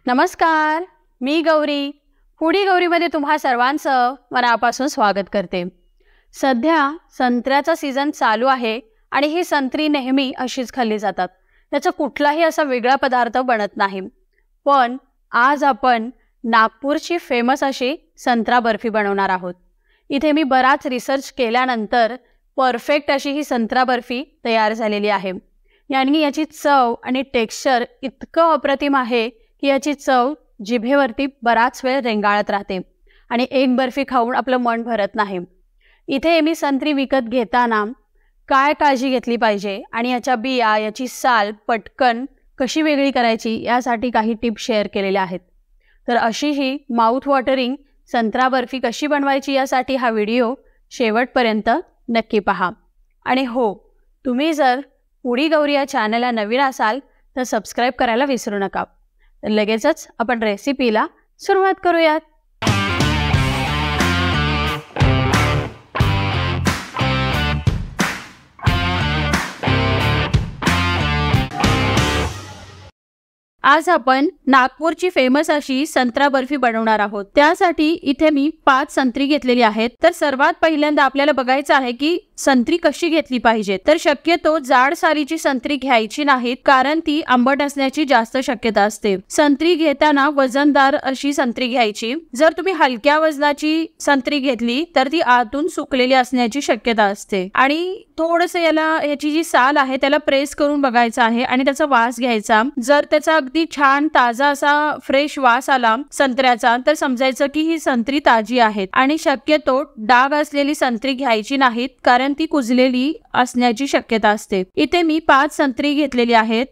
नमस्कार, मी गौरी. फूडी गौरीमध्ये तुम्हा सर्वांचं मनापासून स्वागत करते. सध्या संत्र्याचा सीझन चालू आहे आणि ही संत्री नेहमी अशीच खाल्ली जातात. त्याचा कुठलाही असा वेगळा पदार्थ बनत नाही. पण आज आपण नागपूरची फेमस अशी संत्रा बर्फी बनवणार आहोत. इथे मी बराच रिसर्च केल्यानंतर परफेक्ट अशी ही संत्रा बर्फी तयार झालेली आहे. यानी याची चव आणि टेक्स्चर इतकं अप्रतिम आहे की याची चव जिभेवरती बराच वेळ रेंगाळत राहते आणि एक बर्फी खाऊन आपलं मन भरत नाही. इथे मी संत्री विकत घेताना काय काळजी घेतली पाहिजे आणि याच्या बिया, याची साल पटकन कशी वेगळी करायची यासाठी काही टिप्स शेअर केलेल्या आहेत. तर अशी ही माउथ वॉटरिंग संत्रा बर्फी कशी बनवायची यासाठी हा व्हिडिओ शेवटपर्यंत नक्की पहा. आणि हो, तुम्ही जर फूडी गौरी या चॅनलला नवीन असाल तर सबस्क्राईब करायला विसरू नका. तर लगेचच आपण रेसिपीला सुरुवात करूयात. आज आपण नागपूरची फेमस अशी संत्रा बर्फी बनवणार आहोत. त्यासाठी इथे मी 5 संत्री घेतलेली आहेत. तर सर्वात पहिल्यांदा आपल्याला बघायचं आहे की संत्री कशी घेतली पाहिजे. तर शक्यतो जाड सालीची संत्री घ्यायची नाहीत, कारण ती आंबट असण्याची जास्त शक्यता असते. संत्री घेताना वजनदार अशी संत्री घ्यायची. जर तुम्ही हलक्या वजनाची संत्री घेतली तर ती आतून सुकलेली असण्याची शक्यता असते. आणि थोडंसं याची जी साल आहे त्याला प्रेस करून बघायचं आहे आणि त्याचा वास घ्यायचा. जर त्याचा अगदी छान ताजा असा फ्रेश वास आला संत्र्याचा तर समजायचं की ही संत्री ताजी आहेत. आणि शक्यतो डाग असलेली संत्री घ्यायची नाहीत, कारण ती कुजलेली असण्याची शक्यता असते. इथे मी 5 संत्री घेतलेली आहेत.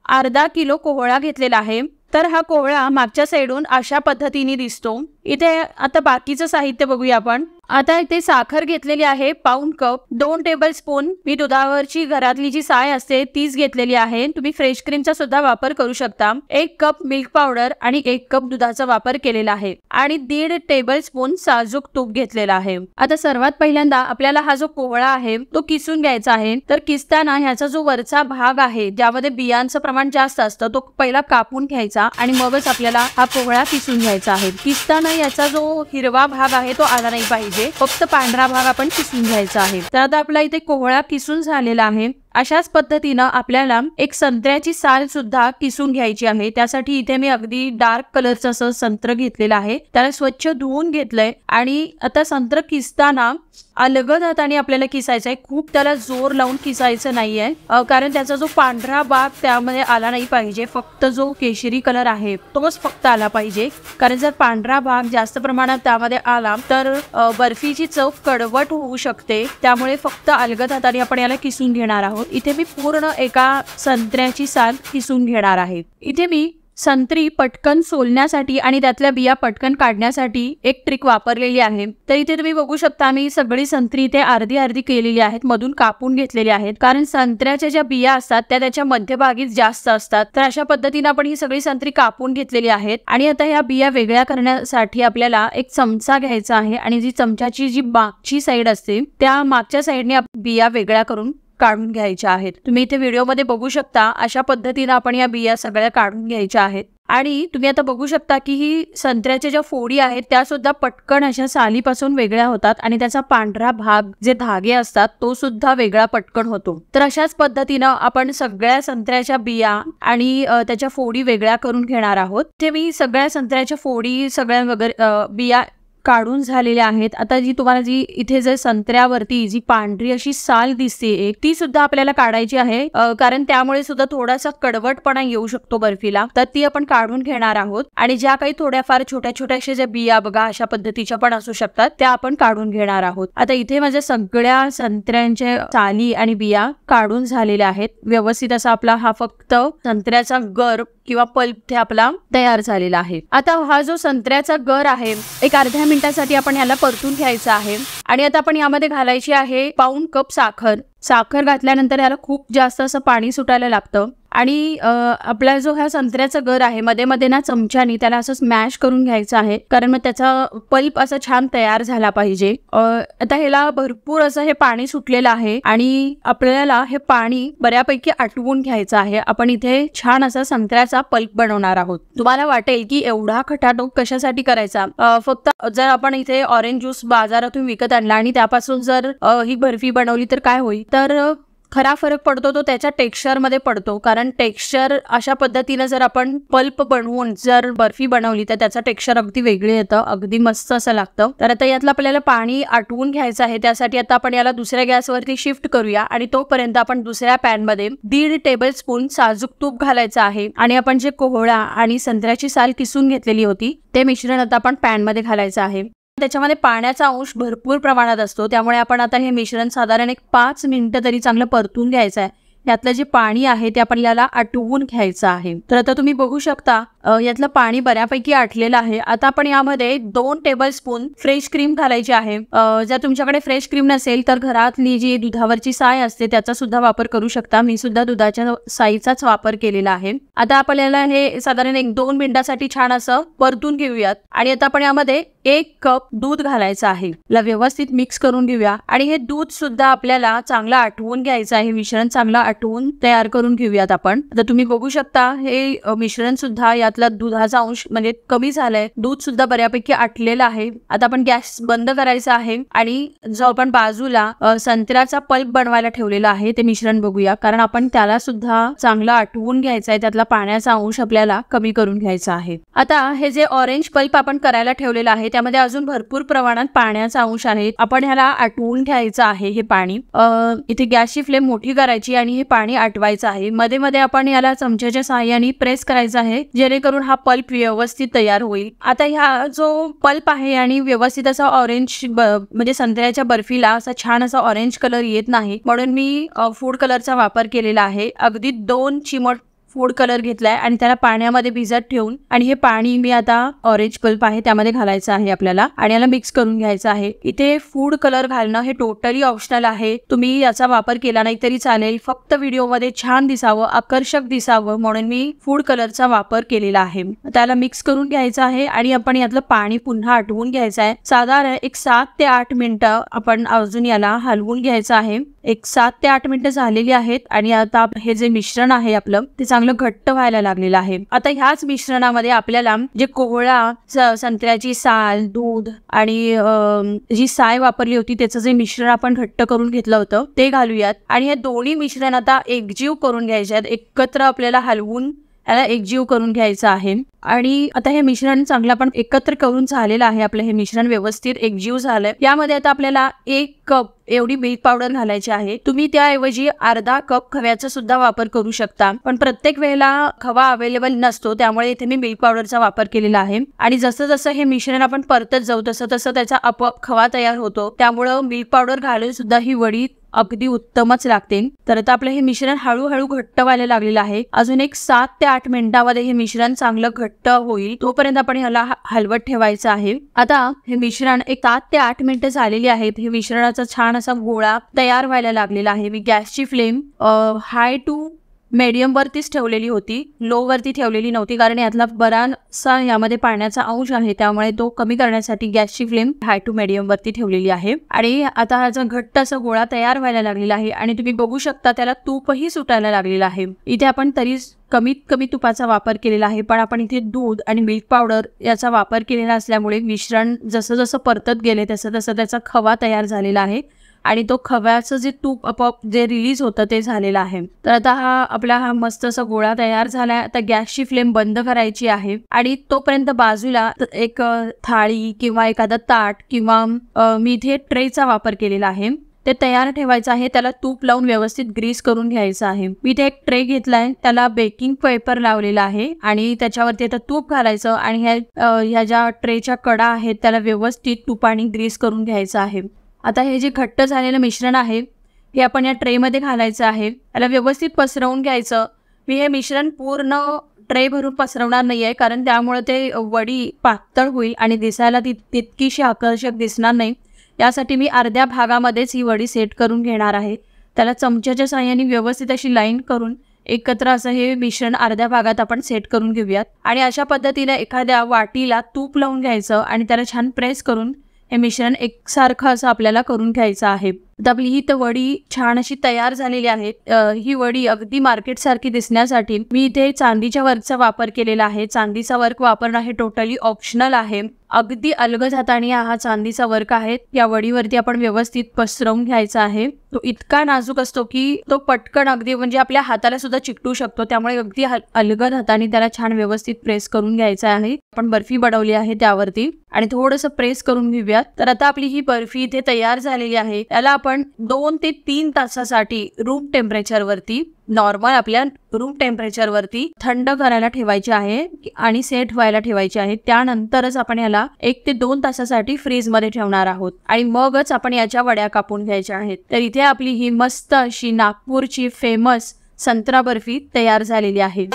अर्धा किलो कोहळा घेतलेला आहे. तर हा कोहळा मागच्या साईडून अशा पद्धतीने दिसतो. इथे आता बाकीचं साहित्य बघूया आपण. आता इथे साखर घेतलेली आहे पाऊण कप. 2 टेबलस्पून मी दुधावरची घरातली जी साय असते तीच घेतलेली आहे. तुम्ही फ्रेश क्रीमचा सुद्धा वापर करू शकता. 1 कप मिल्क पावडर आणि 1 कप दुधाचा वापर केलेला आहे. आणि 1.5 टेबलस्पून साजूक तूप घेतलेला आहे. आता सर्वात पहिल्यांदा आपल्याला हा जो कोहळा आहे तो किसून घ्यायचा आहे. तर किसताना ह्याचा जो वरचा भाग आहे ज्यामध्ये बियांचं प्रमाण जास्त असतं तो पहिला कापून घ्यायचा आणि मगच आपल्याला हा कोहळा किसून घ्यायचा आहे. किसताना याचा जो हिरवा भाग आहे तो आला नाही पाहिजे, फक्त पांढरा भाग आपण किसून घ्यायचा आहे. तर आता आपला इथे कोहळा किसून झालेला आहे. अशाच पद्धतीनं आपल्याला एक संत्र्याची साल सुद्धा किसून घ्यायची आहे. त्यासाठी इथे मी अगदी डार्क कलरचं असं संत्र घेतलेलं आहे. त्याला स्वच्छ धुवून घेतलंय. आणि आता संत्र किसताना अलगद हाताने आपल्याला किसायचं आहे. खूप त्याला जोर लावून किसायचं नाहीये, कारण त्याचा जो पांढरा भाग त्यामध्ये आला नाही पाहिजे. फक्त जो केशरी कलर आहे तोच फक्त आला पाहिजे, कारण जर पांढरा भाग जास्त प्रमाणात त्यामध्ये आला तर बर्फीची चव कडवट होऊ शकते. त्यामुळे फक्त अलगद हाताने आपण याला किसून घेणार आहोत. इथे मी पूर्ण एका संत्र्याची साल किसून घेणार आहे. इथे मी संत्री पटकन सोलण्यासाठी आणि त्यातल्या बिया पटकन काढण्यासाठी एक ट्रिक वापरलेली आहे. तर इथे तुम्ही बघू शकता मी सगळी संत्री इथे अर्धी अर्धी केलेली आहेत, मधून कापून घेतलेली आहेत, कारण संत्र्याच्या ज्या बिया असतात त्या त्याच्या मध्यभागीच जास्त असतात. तर अशा पद्धतीने आपण ही सगळी संत्री कापून घेतलेली आहेत. आणि आता ह्या बिया वेगळ्या करण्यासाठी आपल्याला एक चमचा घ्यायचा आहे आणि जी चमच्याची जी मागची साईड असते त्या मागच्या साईडने बिया वेगळ्या करून काढून घ्यायच्या आहेत. तुम्ही इथे व्हिडिओमध्ये बघू शकता अशा पद्धतीने आपण या बिया सगळ्या काढून घ्यायच्या आहेत. आणि तुम्ही आता बघू शकता की ही संत्र्याच्या ज्या फोडी आहेत त्या सुद्धा पटकन अशा सालीपासून वेगळ्या होतात आणि त्याचा पांढरा भाग जे धागे असतात तो सुद्धा वेगळा पटकन होतो. तर अशाच पद्धतीनं आपण सगळ्या संत्र्याच्या बिया आणि त्याच्या फोडी वेगळ्या करून घेणार आहोत. ते मी सगळ्या संत्र्याच्या फोडी सगळ्या वगैरे बिया काढून झालेल्या आहेत. आता जी तुम्हाला जी इथे जे संत्र्यावरती जी पांढरी अशी साल दिसते एक, ती सुद्धा आपल्याला काढायची आहे, कारण त्यामुळे सुद्धा थोडासा कडवटपणा येऊ शकतो बर्फीला. तर ती आपण काढून घेणार आहोत. आणि ज्या काही थोड्याफार छोट्या छोट्याशा ज्या बिया बघा अशा पद्धतीच्या पण असू शकतात त्या आपण काढून घेणार आहोत. आता इथे माझ्या सगळ्या संत्र्यांच्या साली आणि बिया काढून झालेल्या आहेत. व्यवस्थित असा आपला हा फक्त संत्र्याचा गर किंवा पल्प ते आपला तयार झालेला आहे. आता हा जो संत्र्याचा गर आहे एक अर्ध्या मिनिटांसाठी आपण याला परतून घ्यायचं आहे। आणि आता आपण यामध्ये घालायची आहे पाऊण कप साखर। साखर घातल्यानंतर याला खूप जास्त असं पाणी सुटायला लागतं आणि आपला जो हा संत्र्याचा गर आहे मध्ये मध्ये ना चमच्यानी त्याला असं स्मॅश करून घ्यायचं आहे, कारण मग त्याचा पल्प असं छान तयार झाला पाहिजे। आता ह्याला भरपूर असं हे पाणी सुटलेलं आहे आणि आपल्याला हे पाणी बऱ्यापैकी आटवून घ्यायचं आहे। आपण इथे छान असा संत्र्याचा पल्प बनवणार आहोत। तुम्हाला वाटेल की एवढा खटाटोप कशासाठी करायचा, फक्त जर आपण इथे ऑरेंज ज्यूस बाजारातून विकत आणला आणि त्यापासून जर ही बर्फी बनवली तर काय होईल, तर खरा फरक पडतो तो त्याच्या टेक्स्चर मध्ये पडतो। कारण टेक्स्चर अशा पद्धतीने जर आपण पल्प बनवून जर बर्फी बनवली तर त्याचं टेक्स्चर अगदी वेगळे येतं, अगदी मस्त असं लागतं। तर आता यातलं आपल्याला पाणी आटवून घ्यायचं आहे। त्यासाठी आता आपण याला दुसऱ्या गॅसवरती शिफ्ट करूया आणि तोपर्यंत आपण दुसऱ्या पॅन मध्ये 1.5 टेबलस्पून साजूक तूप घालायचं आहे आणि आपण जे कोहळा आणि संत्र्याची साल किसून घेतलेली होती ते मिश्रण आता आपण पॅन मध्ये घालायचं आहे। त्याच्यामध्ये पाण्याचा अंश भरपूर प्रमाणात असतो, त्यामुळे आपण आता हे मिश्रण साधारण एक 5 मिनिटं तरी चांगलं परतून घ्यायचं आहे। यातलं जे पाणी आहे ते आपण याला आटवून घ्यायचं आहे। तर आता तुम्ही बघू शकता यातलं पाणी बऱ्यापैकी आटलेलं आहे। आता आपण यामध्ये 2 टेबलस्पून फ्रेश क्रीम घालायची आहे। जर तुमच्याकडे फ्रेश क्रीम नसेल तर घरातली जी दुधावरची साय असते त्याचा सुद्धा वापर करू शकता। मी सुद्धा दुधाच्या साईचाच वापर केलेला आहे। आता आपल्याला हे साधारण 1-2 मिनिटांसाठी छान असं परतून घेऊयात आणि आता आपण यामध्ये 1 कप दूध घालायचं आहे। याला व्यवस्थित मिक्स करून घेऊया आणि हे दूध सुद्धा आपल्याला चांगलं आटवून घ्यायचं आहे। मिश्रण चांगलं आटवून तयार करून घेऊयात आपण। आता तुम्ही बघू शकता हे मिश्रण सुद्धा यातला दुधाचा अंश म्हणजे कमी झालाय, दूध सुद्धा बऱ्यापैकी आटलेलं आहे। आता आपण गॅस बंद करायचा आहे आणि जो आपण बाजूला संत्र्याचा पल्प बनवायला ठेवलेला आहे ते मिश्रण बघूया, कारण आपण त्याला सुद्धा चांगलं आटवून घ्यायचं आहे। त्यातला पाण्याचा अंश आपल्याला कमी करून घ्यायचा आहे। आता हे जे ऑरेंज पल्प आपण करायला ठेवलेलं आहे त्यामध्ये अजून भरपूर प्रमाणात पाण्याचा अंश आहे। आपण ह्याला आटवून घ्यायचं आहे हे पाणी। इथे गॅसची फ्लेम मोठी करायची आणि हे पाणी आटवायचं आहे। मध्ये मध्ये आपण याला चमच्याच्या सहाय्याने प्रेस करायचं आहे जेणेकरून हा पल्प व्यवस्थित तयार होईल। आता ह्या जो पल्प आहे आणि व्यवस्थित असा ऑरेंज म्हणजे संत्र्याच्या बर्फीला असा छान असा ऑरेंज कलर येत नाही, म्हणून मी फूड कलरचा वापर केलेला आहे। अगदी 2 चिमट फूड कलर घेतलाय आणि त्याला पाण्यामध्ये भिजत ठेवून आणि हे पाणी मी आता ऑरेंज पल्प आहे त्यामध्ये घालायचं आहे आपल्याला आणि याला मिक्स करून घ्यायचं आहे। इथे फूड कलर घालणं हे टोटली ऑप्शनल आहे, तुम्ही याचा वापर केला नाही तरी चालेल। फक्त व्हिडिओमध्ये छान दिसावं, आकर्षक दिसावं म्हणून मी फूड कलरचा वापर केलेला आहे। त्याला मिक्स करून घ्यायचं आहे आणि आपण यातलं पाणी पुन्हा आटवून घ्यायचं आहे। साधारण एक 7 ते 8 मिनिटं आपण अजून याला हलवून घ्यायचं आहे। एक 7 ते 8 मिनिटं झालेली आहेत आणि आता हे जे मिश्रण आहे आपलं ते चांगलं घट्ट व्हायला लागलेलं आहे। आता ह्याच मिश्रणामध्ये आपल्याला जे कोहळा, संत्र्याची साल, दूध आणि जी साय वापरली होती त्याचं जे मिश्रण आपण घट्ट करून घेतलं होतं ते घालूयात आणि हे दोन्ही मिश्रण आता एकजीव करून घ्यायचे आहेत। एकत्र आपल्याला हलवून याला एकजीव करून घ्यायचं आहे आणि आता हे मिश्रण चांगलं आपण एकत्र करून झालेलं आहे। आपलं हे मिश्रण व्यवस्थित एकजीव झालंय। यामध्ये आता आपल्याला 1 कप एवढी मिल्क पावडर घालायची आहे। तुम्ही त्याऐवजी अर्धा कप खव्याचा सुद्धा वापर करू शकता, पण प्रत्येक वेळेला खवा अवेलेबल नसतो त्यामुळे इथे मी मिल्क पावडरचा वापर केलेला आहे। आणि जसं जसं हे मिश्रण आपण परतत जाऊ तसं तसं त्याचा आपोआप खवा तयार होतो, त्यामुळे मिल्क पावडर घालून सुद्धा ही वडी अगदी उत्तमच लागते। तर आता आपलं हे मिश्रण हळूहळू घट्ट व्हायला लागलेलं आहे। अजून एक 7 ते 8 मिनिटांमध्ये हे मिश्रण चांगलं घट्ट होईल, तोपर्यंत आपण ह्याला हलवत ठेवायचं आहे। आता हे मिश्रण एक 7 ते 8 मिनिटं झालेली आहेत। हे मिश्रणाचा छान असा गोळा तयार व्हायला लागलेला आहे। मी गॅसची फ्लेम हाय टू मीडियम वरतीच ठेवलेली होती, लो वरती ठेवलेली नव्हती, कारण यातला बराचसा यामध्ये पाण्याचा अंश आहे त्यामुळे तो कमी करण्यासाठी गॅसची फ्लेम हाय टू मीडियम वरती ठेवलेली आहे। आणि आता ह्याचा घट्ट असा गोळा तयार व्हायला लागलेला आहे आणि तुम्ही बघू शकता त्याला तूपही सुटायला लागलेलं आहे। इथे आपण तरी कमीत कमी तुपाचा वापर केलेला आहे, पण आपण इथे दूध आणि मिल्क पावडर याचा वापर केलेला असल्यामुळे मिश्रण जसं जसं परतत गेले तसं तसं त्याचा खवा तयार झालेला आहे आणि तो खव्याचं जे तूप आपोआप जे रिलीज होतं ते झालेलं आहे। तर आता आपला मस्त असा गोळा तयार झालाय। आता गॅसची फ्लेम बंद करायची आहे आणि तोपर्यंत बाजूला एक थाळी किंवा एखादा ताट किंवा मी इथे ट्रेचा वापर केलेला आहे ते तयार ठेवायचं आहे। त्याला तूप लावून व्यवस्थित ग्रीस करून घ्यायचं आहे। मी इथे एक ट्रे घेतलाय, त्याला बेकिंग पेपर लावलेला आहे आणि त्याच्यावरती आता तूप घालायचं आणि ह्या ज्या ट्रेच्या कडा आहेत त्याला व्यवस्थित तुपाने ग्रीस करून घ्यायचं आहे। आता हे जे घट्ट झालेलं मिश्रण आहे हे आपण या ट्रे मध्ये घालायचं आहे। याला व्यवस्थित पसरवून घ्यायचं मी हे मिश्रण पूर्ण ट्रे भरून पसरवणार नाहीये, कारण त्यामुळे ते वडी पातळ होईल आणि दिसायला तितकीशी आकर्षक दिसणार नाही. यासाठी मी अर्ध्या भागामध्येच ही वडी सेट करून घेणार आहे. त्याला चमच्याच्या साहाय्याने व्यवस्थित अशी लाईन करून एकत्र असं हे मिश्रण अर्ध्या भागात आपण सेट करून घेऊयात. आणि अशा पद्धतीने एखाद्या वाटीला तूप लावून घ्यायचं आणि त्याला छान प्रेस करून हे मिश्रण एकसारखं असं आपल्याला करून घ्यायचं आहे. तर आपली ही वडी छान अशी तयार झालेली आहे. ही वडी अगदी मार्केटसारखी दिसण्यासाठी मी इथे चांदीच्या वर्कचा वापर केलेला आहे. चांदीचा वर्क वापरणं हे टोटली ऑप्शनल आहे. अगदी अलगद हाताने हा चांदीचा वर्क आहे. या वडीवरती आपण व्यवस्थित पसरवून घ्यायचा आहे. तो इतका नाजूक असतो की तो पटकन अगदी म्हणजे आपल्या हाताला सुद्धा चिकटू शकतो. त्यामुळे अगदी अलगद हाताने त्याला छान व्यवस्थित प्रेस करून घ्यायचा आहे. आपण बर्फी बनवली आहे त्यावरती आणि थोडंसं प्रेस करून घेऊयात. तर आता आपली ही बर्फी इथे तयार झालेली आहे. त्याला आपण 2 ते 3 तासासाठी रूम टेम्परेचरवरती, नॉर्मल आपल्या रूम टेम्परेचरवरती थंड करायला ठेवायची आहे आणि सेट व्हायला ठेवायची आहे. त्यानंतरच आपण याला 1 ते 2 तासासाठी फ्रीजमध्ये ठेवणार आहोत आणि मगच आपण याच्या वड्या कापून घ्यायच्या आहेत. तर इथे आपली ही मस्त अशी नागपूरची फेमस संत्रा बर्फी तयार झालेली आहे.